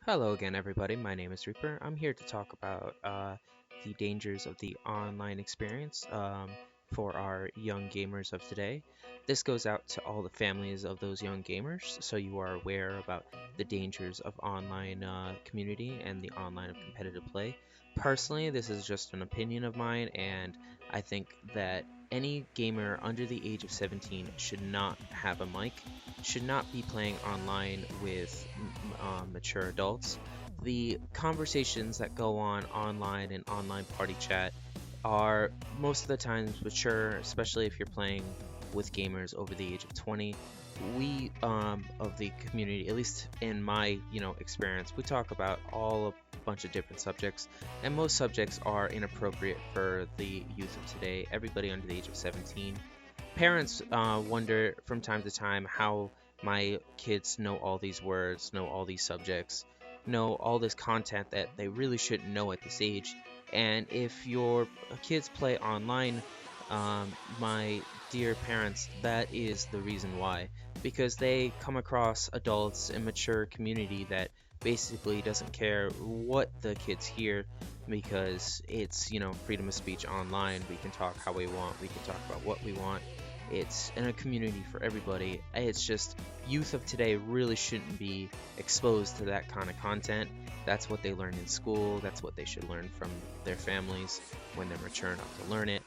Hello again, everybody. My name is Reaper. I'm here to talk about the dangers of the online experience for our young gamers of today. This goes out to all the families of those young gamers, so you are aware about the dangers of online community and the online of competitive play. Personally, this is just an opinion of mine, and I think that any gamer under the age of 17 should not have a mic, should not be playing online with mature adults. The conversations that go on online and online party chat are most of the times mature, especially if you're playing with gamers over the age of 20. We of the community, at least in my experience, we talk about all a bunch of different subjects, and most subjects are inappropriate for the youth of today. Everybody under the age of 17. Parents wonder from time to time how my kids know all these words, know all these subjects, know all this content that they really shouldn't know at this age. And if your kids play online, my dear parents, that is the reason why. Because they come across adults and mature community that basically doesn't care what the kids hear because it's, freedom of speech online. We can talk how we want, we can talk about what we want. It's in a community for everybody. It's just youth of today really shouldn't be exposed to that kind of content. That's what they learn in school. That's what they should learn from their families when they're mature enough to learn it.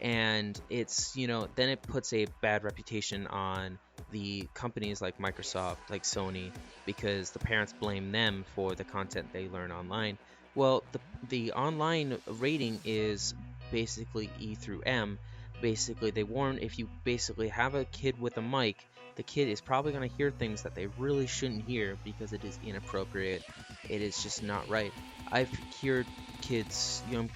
And it's, then it puts a bad reputation on the companies like Microsoft, like Sony, because the parents blame them for the content they learn online. Well, the online rating is basically E through M. Basically, they warn if you basically have a kid with a mic, the kid is probably going to hear things that they really shouldn't hear because it is inappropriate. It is just not right. I've heard kids, young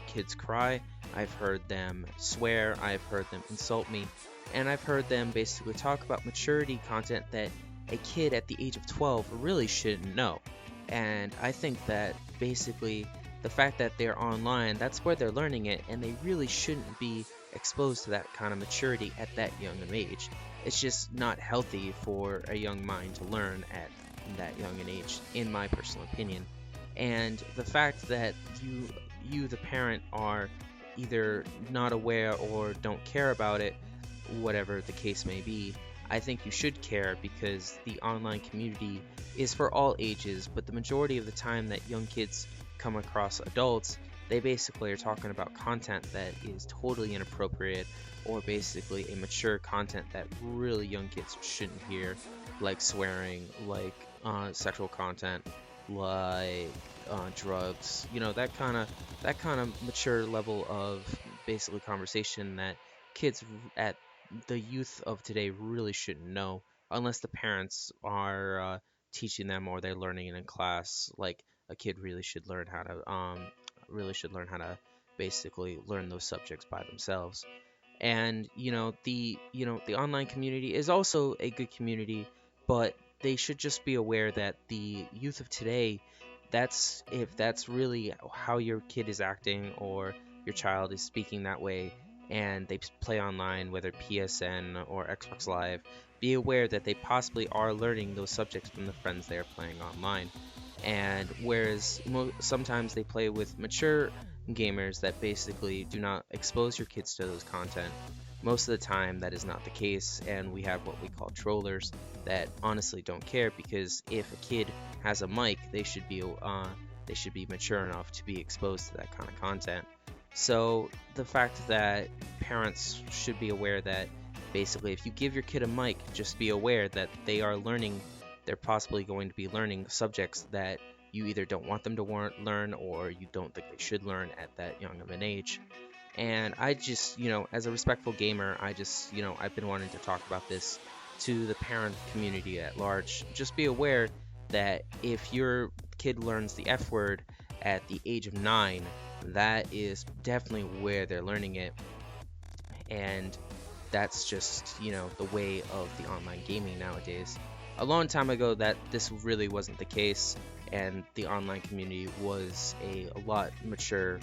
kids cry. I've heard them swear. I've heard them insult me, and I've heard them basically talk about maturity content that a kid at the age of 12 really shouldn't know. And I think that basically the fact that they're online, that's where they're learning it, and they really shouldn't be exposed to that kind of maturity at that young an age. It's just not healthy for a young mind to learn at that young an age, in my personal opinion. And the fact that you the parent, are either not aware or don't care about it, whatever the case may be, I think you should care because the online community is for all ages, but the majority of the time that young kids come across adults, they basically are talking about content that is totally inappropriate or basically a mature content that really young kids shouldn't hear, like swearing, like sexual content, like drugs, that kind of mature level of basically conversation that kids at the youth of today really shouldn't know unless the parents are teaching them or they're learning it in class. Like a kid really should learn how to basically learn those subjects by themselves. And the online community is also a good community, but they should just be aware that the youth of today, that's if that's really how your kid is acting or your child is speaking that way and they play online, whether PSN or Xbox Live, be aware that they possibly are learning those subjects from the friends they are playing online. And whereas sometimes they play with mature gamers that basically do not expose your kids to those content, most of the time that is not the case, and we have what we call trollers that honestly don't care because if a kid has a mic, they should be mature enough to be exposed to that kind of content. So the fact that parents should be aware that basically if you give your kid a mic, just be aware that they're possibly going to be learning subjects that you either don't want them to learn or you don't think they should learn at that young of an age. And I just, as a respectful gamer, I've been wanting to talk about this to the parent community at large. Just be aware that if your kid learns the F word at the age of 9, that is definitely where they're learning it. And that's just, the way of the online gaming nowadays. A long time ago, that this really wasn't the case, and the online community was a lot mature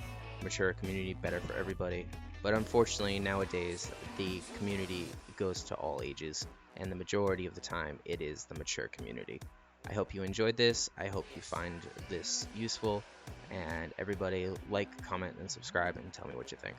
community, better for everybody. But unfortunately, nowadays, the community goes to all ages, and the majority of the time, it is the mature community. I hope you enjoyed this. I hope you find this useful. And everybody, like, comment, and subscribe, and tell me what you think.